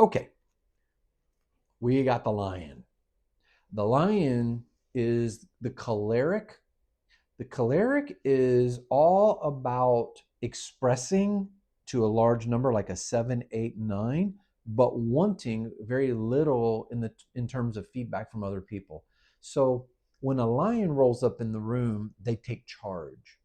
Okay, we got the lion. The lion is the choleric. The choleric is all about expressing to a large number, like a seven, eight, nine, but wanting very little in terms of feedback from other people. So when a lion rolls up in the room, they take charge.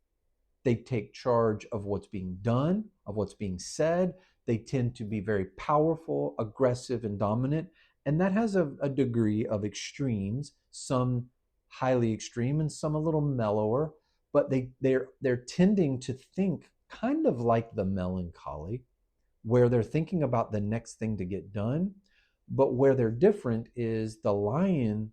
They take charge of what's being done, of what's being said. They tend to be very powerful, aggressive, and dominant. And that has a degree of extremes, some highly extreme and some a little mellower. But they're tending to think kind of like the melancholy, where they're thinking about the next thing to get done. But where they're different is the lion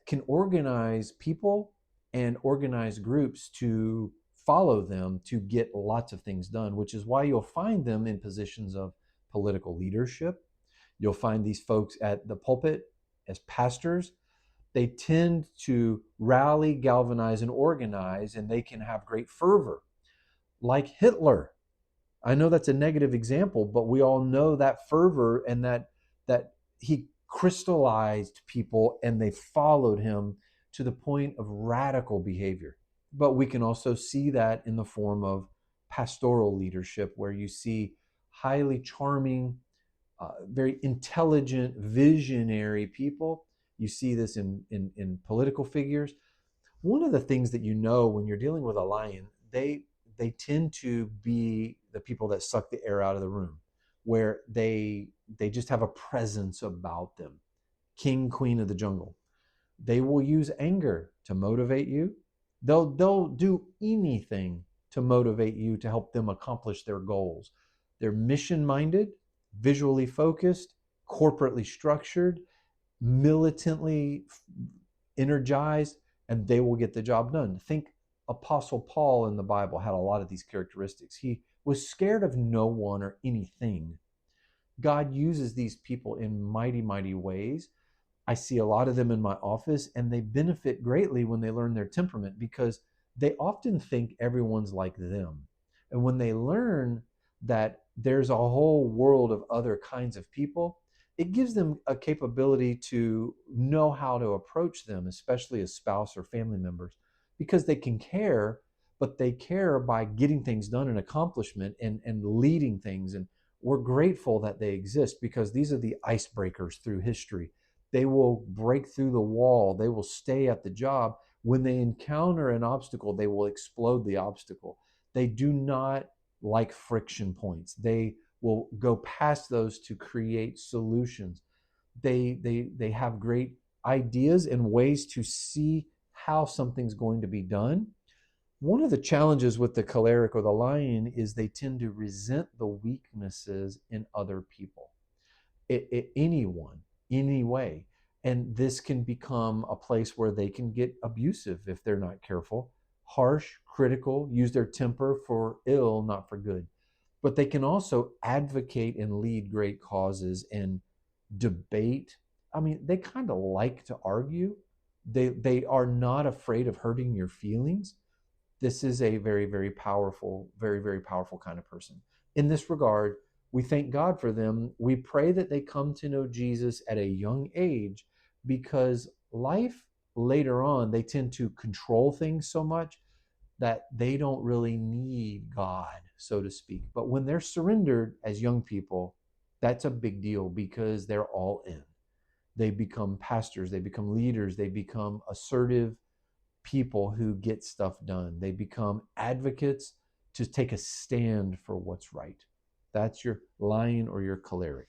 can organize people and organize groups to follow them to get lots of things done, which is why you'll find them in positions of political leadership. You'll find these folks at the pulpit as pastors. They tend to rally, galvanize, and organize, and they can have great fervor, like Hitler. I know that's a negative example, but we all know that fervor and that he crystallized people and they followed him to the point of radical behavior. But we can also see that in the form of pastoral leadership, where you see highly charming, very intelligent, visionary people. You see this in political figures. One of the things that you know when you're dealing with a lion, they tend to be the people that suck the air out of the room, where they just have a presence about them. King, queen of the jungle. They will use anger to motivate you. They'll do anything to motivate you to help them accomplish their goals. They're mission minded, visually focused, corporately structured, militantly energized, and they will get the job done. Think Apostle Paul in the Bible had a lot of these characteristics. He was scared of no one or anything. God uses these people in mighty, mighty ways. I see a lot of them in my office, and they benefit greatly when they learn their temperament because they often think everyone's like them. And when they learn that there's a whole world of other kinds of people, it gives them a capability to know how to approach them, especially as spouse or family members, because they can care, but they care by getting things done and accomplishment and leading things. And we're grateful that they exist because these are the icebreakers through history. They will break through the wall. They will stay at the job. When they encounter an obstacle, they will explode the obstacle. They do not like friction points. They will go past those to create solutions. They have great ideas and ways to see how something's going to be done. One of the challenges with the choleric or the lion is they tend to resent the weaknesses in other people, anyone, any way. And this can become a place where they can get abusive if they're not careful, harsh, critical, use their temper for ill, not for good. But they can also advocate and lead great causes and debate. I mean, they kind of like to argue. They are not afraid of hurting your feelings. This is a very, very powerful, very, very powerful kind of person. In this regard, we thank God for them. We pray that they come to know Jesus at a young age because life later on, they tend to control things so much that they don't really need God, so to speak. But when they're surrendered as young people, that's a big deal because they're all in. They become pastors, they become leaders, they become assertive people who get stuff done. They become advocates to take a stand for what's right. That's your lion or your choleric.